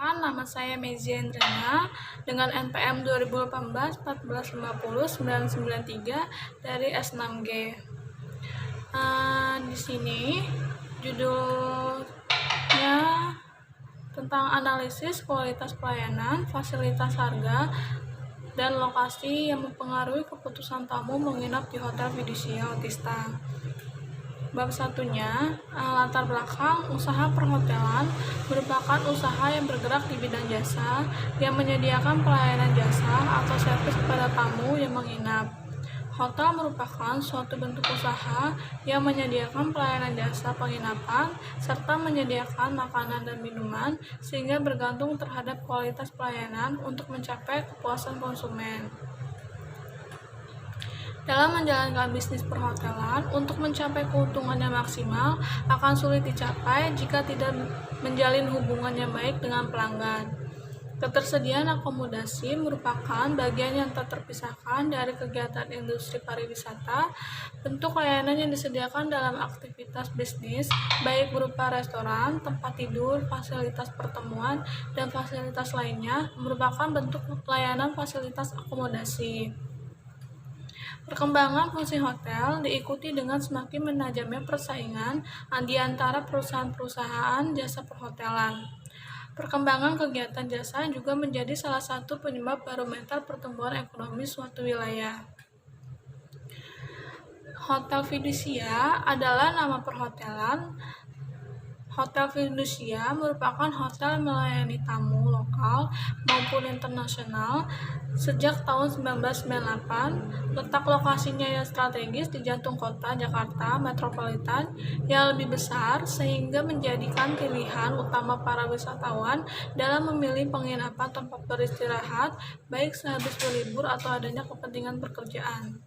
Perkenalkan, nama saya Mezia Indrana dengan NPM 2018 1450 993 dari S6G. Di sini judulnya tentang analisis kualitas pelayanan, fasilitas harga, dan lokasi yang mempengaruhi keputusan tamu menginap di Hotel Fiducia Otista. Bab satunya, latar belakang usaha perhotelan merupakan usaha yang bergerak di bidang jasa yang menyediakan pelayanan jasa atau servis kepada tamu yang menginap. Hotel merupakan suatu bentuk usaha yang menyediakan pelayanan jasa penginapan serta menyediakan makanan dan minuman sehingga bergantung terhadap kualitas pelayanan untuk mencapai kepuasan konsumen. Dalam menjalankan bisnis perhotelan, untuk mencapai keuntungan yang maksimal akan sulit dicapai jika tidak menjalin hubungan yang baik dengan pelanggan. Ketersediaan akomodasi merupakan bagian yang tak terpisahkan dari kegiatan industri pariwisata. Bentuk layanan yang disediakan dalam aktivitas bisnis, baik berupa restoran, tempat tidur, fasilitas pertemuan, dan fasilitas lainnya, merupakan bentuk layanan fasilitas akomodasi. Perkembangan fungsi hotel diikuti dengan semakin menajamnya persaingan di antara perusahaan-perusahaan jasa perhotelan. Perkembangan kegiatan jasa juga menjadi salah satu penyebab barometer pertumbuhan ekonomi suatu wilayah. Hotel Fiducia adalah nama perhotelan. Hotel Fiducia merupakan hotel yang melayani tamu lokal maupun internasional sejak tahun 1998. Letak lokasinya yang strategis di jantung kota Jakarta metropolitan yang lebih besar sehingga menjadikan pilihan utama para wisatawan dalam memilih penginapan tempat beristirahat baik sehabis berlibur atau adanya kepentingan pekerjaan.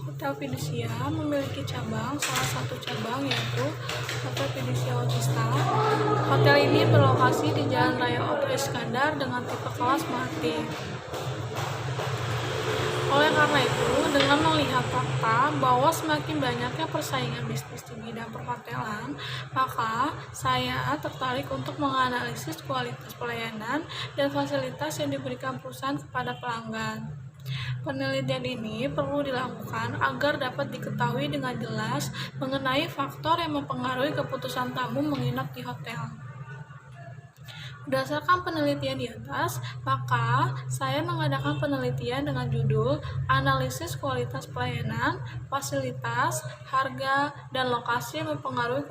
Hotel Fiducia memiliki cabang, salah satu cabang yaitu Hotel Fiducia Otista. Hotel ini berlokasi di Jalan Raya Oto Iskandar dengan tipe kelas Melati. Oleh karena itu, dengan melihat fakta bahwa semakin banyaknya persaingan bisnis di bidang perhotelan, maka saya tertarik untuk menganalisis kualitas pelayanan dan fasilitas yang diberikan perusahaan kepada pelanggan. Penelitian ini perlu dilakukan agar dapat diketahui dengan jelas mengenai faktor yang mempengaruhi keputusan tamu menginap di hotel. Berdasarkan penelitian di atas, maka saya mengadakan penelitian dengan judul Analisis Kualitas Pelayanan, Fasilitas, Harga, dan Lokasi yang mempengaruhi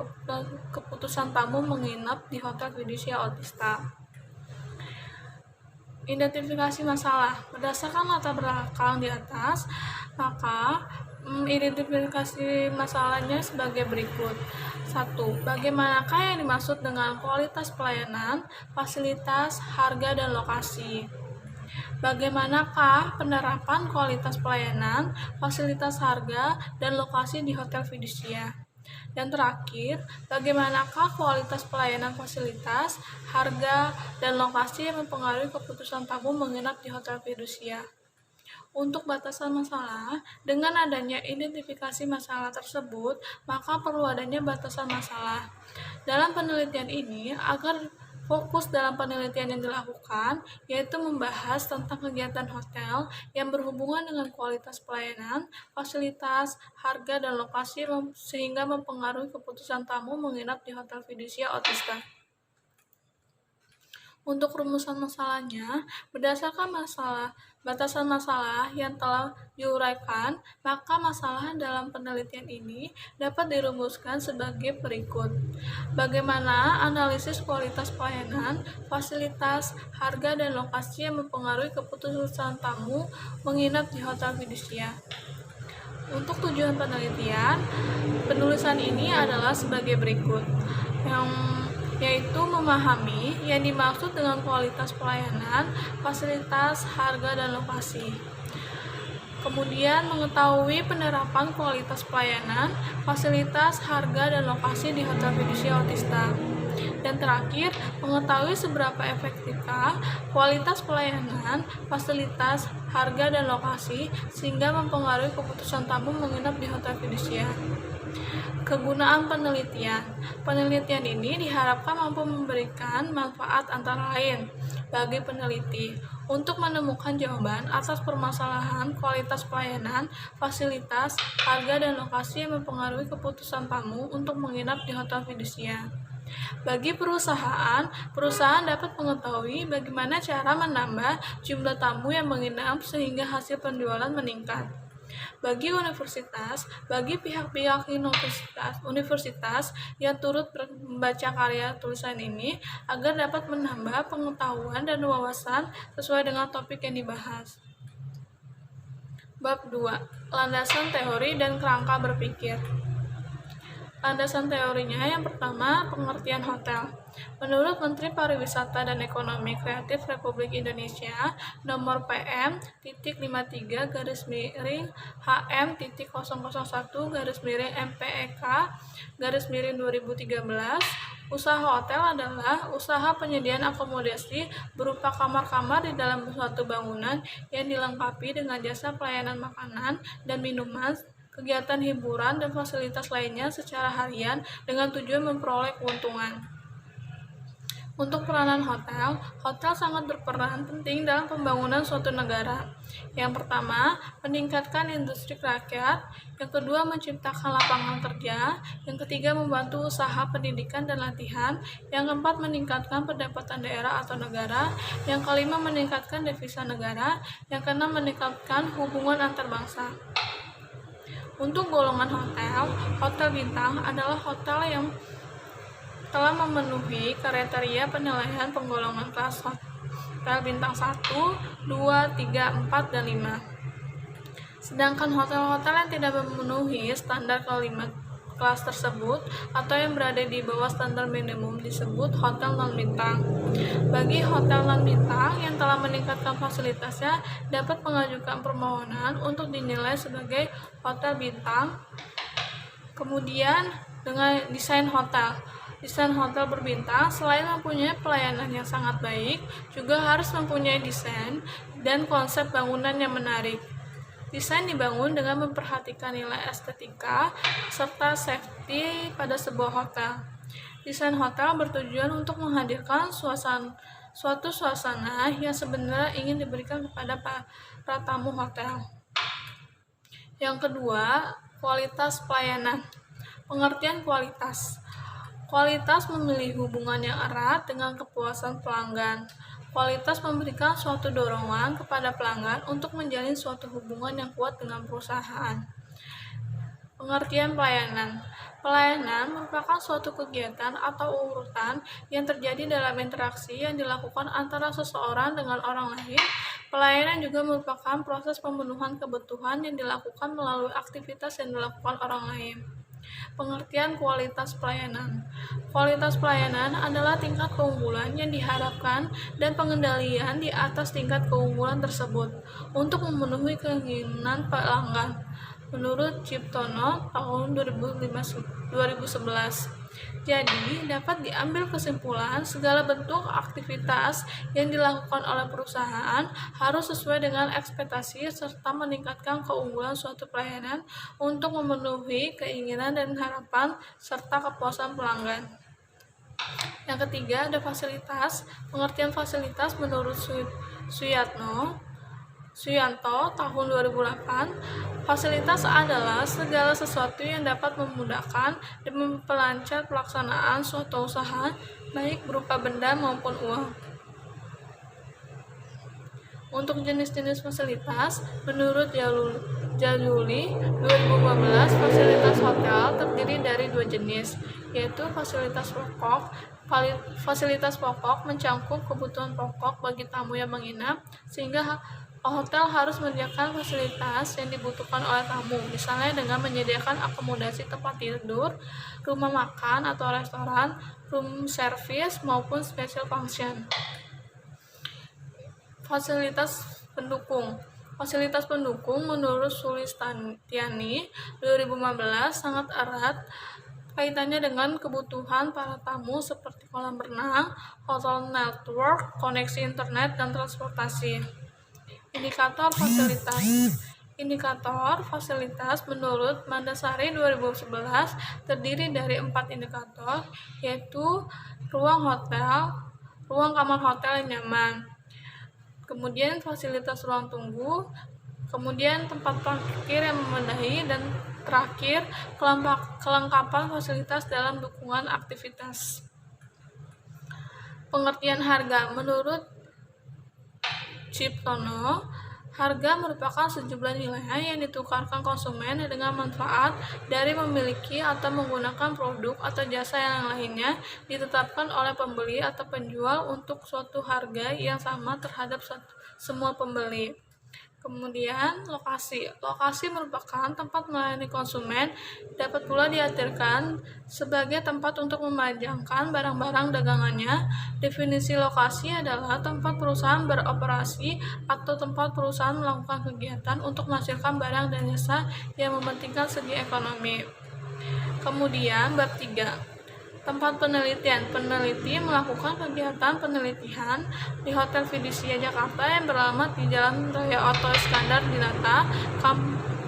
keputusan tamu menginap di Hotel Fiducia Otista. Identifikasi masalah. Berdasarkan latar belakang di atas, maka identifikasi masalahnya sebagai berikut. 1. Bagaimanakah yang dimaksud dengan kualitas pelayanan, fasilitas, harga, dan lokasi? Bagaimanakah penerapan kualitas pelayanan, fasilitas, harga, dan lokasi di Hotel Fiducia? Dan terakhir, bagaimanakah kualitas pelayanan, fasilitas, harga, dan lokasi yang mempengaruhi keputusan tamu menginap di Hotel Fiducia? Untuk batasan masalah, dengan adanya identifikasi masalah tersebut, maka perlu adanya batasan masalah. Dalam penelitian ini, agar fokus dalam penelitian yang dilakukan, yaitu membahas tentang kegiatan hotel yang berhubungan dengan kualitas pelayanan, fasilitas, harga, dan lokasi sehingga mempengaruhi keputusan tamu menginap di Hotel Fiducia Otista. Untuk rumusan masalahnya, berdasarkan batasan masalah yang telah diuraikan, maka masalah dalam penelitian ini dapat dirumuskan sebagai berikut. Bagaimana analisis kualitas pelayanan, fasilitas, harga, dan lokasi yang mempengaruhi keputusan tamu menginap di Hotel Fiducia? Untuk tujuan penelitian, penulisan ini adalah sebagai berikut, yaitu memahami yang dimaksud dengan kualitas pelayanan, fasilitas, harga, dan lokasi. Kemudian mengetahui penerapan kualitas pelayanan, fasilitas, harga, dan lokasi di Hotel Fiducia Otista. Dan terakhir, mengetahui seberapa efektifkah kualitas pelayanan, fasilitas, harga, dan lokasi sehingga mempengaruhi keputusan tamu menginap di Hotel Fiducia. Kegunaan penelitian. Penelitian ini diharapkan mampu memberikan manfaat antara lain bagi peneliti untuk menemukan jawaban atas permasalahan kualitas pelayanan, fasilitas, harga, dan lokasi yang mempengaruhi keputusan tamu untuk menginap di hotel fidusia. Bagi perusahaan dapat mengetahui bagaimana cara menambah jumlah tamu yang menginap sehingga hasil penjualan meningkat. Bagi pihak-pihak universitas yang turut membaca karya tulisan ini agar dapat menambah pengetahuan dan wawasan sesuai dengan topik yang dibahas. Bab 2. Landasan teori dan kerangka berpikir. Landasan teorinya yang pertama, pengertian hotel. Menurut Menteri Pariwisata dan Ekonomi Kreatif Republik Indonesia nomor PM.001/MPEK/2013, usaha hotel adalah usaha penyediaan akomodasi berupa kamar-kamar di dalam suatu bangunan yang dilengkapi dengan jasa pelayanan makanan dan minuman, kegiatan hiburan, dan fasilitas lainnya secara harian dengan tujuan memperoleh keuntungan. Untuk peranan hotel sangat berperan penting dalam pembangunan suatu negara. Yang pertama, meningkatkan industri rakyat. Yang kedua, menciptakan lapangan kerja. Yang ketiga, membantu usaha pendidikan dan latihan. Yang keempat, meningkatkan pendapatan daerah atau negara. Yang kelima, meningkatkan devisa negara. Yang keenam, meningkatkan hubungan antar bangsa. Untuk golongan hotel bintang adalah hotel yang telah memenuhi kriteria penilaian penggolongan kelas hotel bintang 1, 2, 3, 4, dan 5. Sedangkan hotel-hotel yang tidak memenuhi standar kelima kelas tersebut atau yang berada di bawah standar minimum disebut hotel non-bintang. Bagi hotel non-bintang yang telah meningkatkan fasilitasnya dapat mengajukan permohonan untuk dinilai sebagai hotel bintang. Kemudian dengan desain hotel. Desain hotel berbintang selain mempunyai pelayanan yang sangat baik, juga harus mempunyai desain dan konsep bangunan yang menarik. Desain dibangun dengan memperhatikan nilai estetika serta safety pada sebuah hotel. Desain hotel bertujuan untuk menghadirkan suatu suasana yang sebenarnya ingin diberikan kepada para tamu hotel. Yang kedua, kualitas pelayanan. Pengertian kualitas. Kualitas memiliki hubungan yang erat dengan kepuasan pelanggan. Kualitas memberikan suatu dorongan kepada pelanggan untuk menjalin suatu hubungan yang kuat dengan perusahaan. Pengertian pelayanan. Pelayanan merupakan suatu kegiatan atau urutan yang terjadi dalam interaksi yang dilakukan antara seseorang dengan orang lain. Pelayanan juga merupakan proses pemenuhan kebutuhan yang dilakukan melalui aktivitas yang dilakukan orang lain. Pengertian kualitas pelayanan. Kualitas pelayanan adalah tingkat keunggulan yang diharapkan dan pengendalian di atas tingkat keunggulan tersebut untuk memenuhi keinginan pelanggan. Menurut Ciptono tahun 2011. Jadi, dapat diambil kesimpulan segala bentuk aktivitas yang dilakukan oleh perusahaan harus sesuai dengan ekspektasi serta meningkatkan keunggulan suatu pelayanan untuk memenuhi keinginan dan harapan serta kepuasan pelanggan. Yang ketiga, ada fasilitas. Pengertian fasilitas menurut Suyanto tahun 2008, fasilitas adalah segala sesuatu yang dapat memudahkan dan memperlancar pelaksanaan suatu usaha, baik berupa benda maupun uang. Untuk jenis-jenis fasilitas, menurut Jayuli 2015, fasilitas hotel terdiri dari dua jenis, yaitu fasilitas pokok. Fasilitas pokok mencangkup kebutuhan pokok bagi tamu yang menginap, sehingga hotel harus menyediakan fasilitas yang dibutuhkan oleh tamu, misalnya dengan menyediakan akomodasi tempat tidur, rumah makan atau restoran, room service, maupun special function. Fasilitas pendukung. Fasilitas pendukung menurut Sulistiani 2015 sangat erat kaitannya dengan kebutuhan para tamu seperti kolam renang, hotel network, koneksi internet, dan transportasi. Indikator fasilitas. Indikator fasilitas menurut Mandasari 2011 terdiri dari 4 indikator, yaitu ruang kamar hotel yang nyaman, kemudian fasilitas ruang tunggu, kemudian tempat parkir yang memadai, dan terakhir kelengkapan fasilitas dalam dukungan aktivitas. Pengertian harga menurut Ciptono, harga merupakan sejumlah nilai yang ditukarkan konsumen dengan manfaat dari memiliki atau menggunakan produk atau jasa yang lainnya ditetapkan oleh pembeli atau penjual untuk suatu harga yang sama terhadap semua pembeli. Kemudian lokasi merupakan tempat melayani konsumen, dapat pula diartikan sebagai tempat untuk memajangkan barang-barang dagangannya. Definisi lokasi adalah tempat perusahaan beroperasi atau tempat perusahaan melakukan kegiatan untuk menghasilkan barang dan jasa yang mementingkan segi ekonomi. Kemudian bab 3. Tempat penelitian. Peneliti melakukan kegiatan penelitian di Hotel Fiducia Jakarta yang beralamat di Jalan Raya Oto Iskandar Dinata,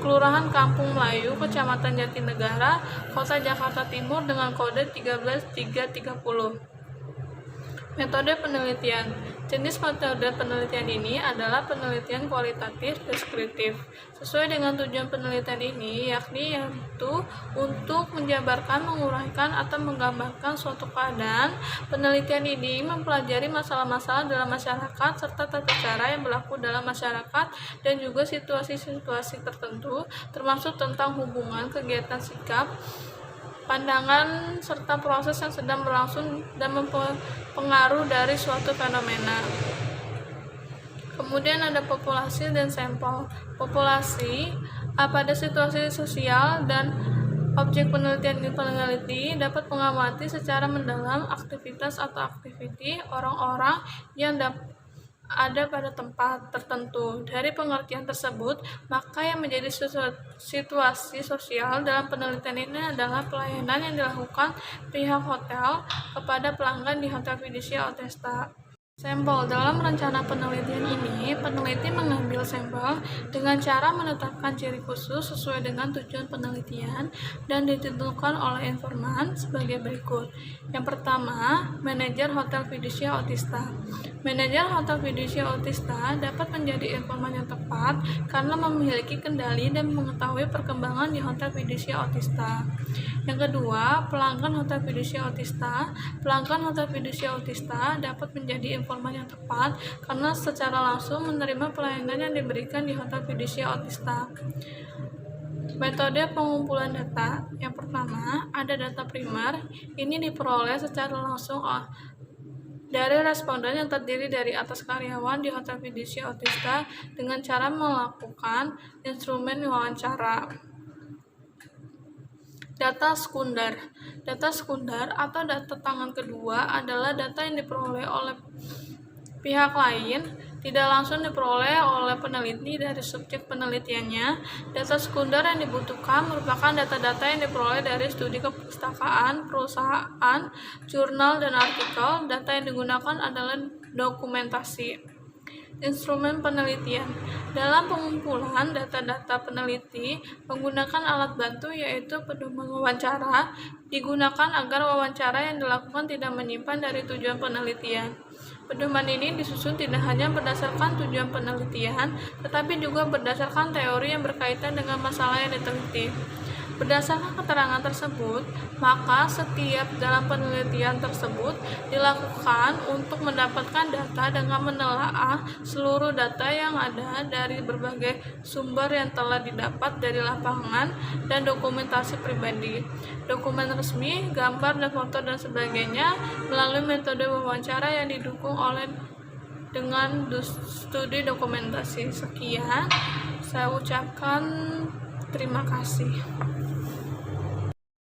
Kelurahan Kampung Melayu, Kecamatan Jatinegara, Kota Jakarta Timur dengan kode 13330. Metode penelitian. Jenis metode penelitian ini adalah penelitian kualitatif deskriptif. Sesuai dengan tujuan penelitian ini, yakni yaitu untuk menjabarkan, menguraikan, atau menggambarkan suatu keadaan. Penelitian ini mempelajari masalah-masalah dalam masyarakat serta tata cara yang berlaku dalam masyarakat dan juga situasi-situasi tertentu, termasuk tentang hubungan, kegiatan, sikap, pandangan, serta proses yang sedang berlangsung dan mempengaruhi dari suatu fenomena. Kemudian ada populasi dan sampel. Populasi pada situasi sosial dan objek penelitian peneliti dapat mengamati secara mendalam aktivitas atau aktiviti orang-orang yang ada pada tempat tertentu. Dari pengertian tersebut, maka yang menjadi situasi sosial dalam penelitian ini adalah pelayanan yang dilakukan pihak hotel kepada pelanggan di Hotel Fiducia Otesta. Sampel. Dalam rencana penelitian ini, peneliti mengambil sampel dengan cara menetapkan ciri khusus sesuai dengan tujuan penelitian dan ditentukan oleh informan sebagai berikut. Yang pertama, manajer Hotel Fiducia Otista. Manajer Hotel Fiducia Otista dapat menjadi informan yang tepat karena memiliki kendali dan mengetahui perkembangan di Hotel Fiducia Otista. Yang kedua, pelanggan Hotel Fiducia Otista. Pelanggan Hotel Fiducia Otista dapat menjadi informan yang tepat karena secara langsung menerima pelayanan yang diberikan di Hotel Fiducia Otista. Metode pengumpulan data. Yang pertama, ada data primer. Ini diperoleh secara langsung dari responden yang terdiri dari atas karyawan di Hotel Fiducia Otista dengan cara melakukan instrumen wawancara. Data sekunder. Data sekunder atau data tangan kedua adalah data yang diperoleh oleh pihak lain, tidak langsung diperoleh oleh peneliti dari subjek penelitiannya. Data sekunder yang dibutuhkan merupakan data-data yang diperoleh dari studi kepustakaan, perusahaan, jurnal, dan artikel. Data yang digunakan adalah dokumentasi. Instrumen penelitian. Dalam pengumpulan data-data peneliti menggunakan alat bantu yaitu pedoman wawancara digunakan agar wawancara yang dilakukan tidak menyimpang dari tujuan penelitian. Pedoman ini disusun tidak hanya berdasarkan tujuan penelitian, tetapi juga berdasarkan teori yang berkaitan dengan masalah yang diteliti. Berdasarkan keterangan tersebut, maka setiap dalam penelitian tersebut dilakukan untuk mendapatkan data dengan menelaah seluruh data yang ada dari berbagai sumber yang telah didapat dari lapangan dan dokumentasi pribadi, dokumen resmi, gambar dan foto dan sebagainya melalui metode wawancara yang didukung oleh dengan studi dokumentasi. Sekian, saya ucapkan terima kasih.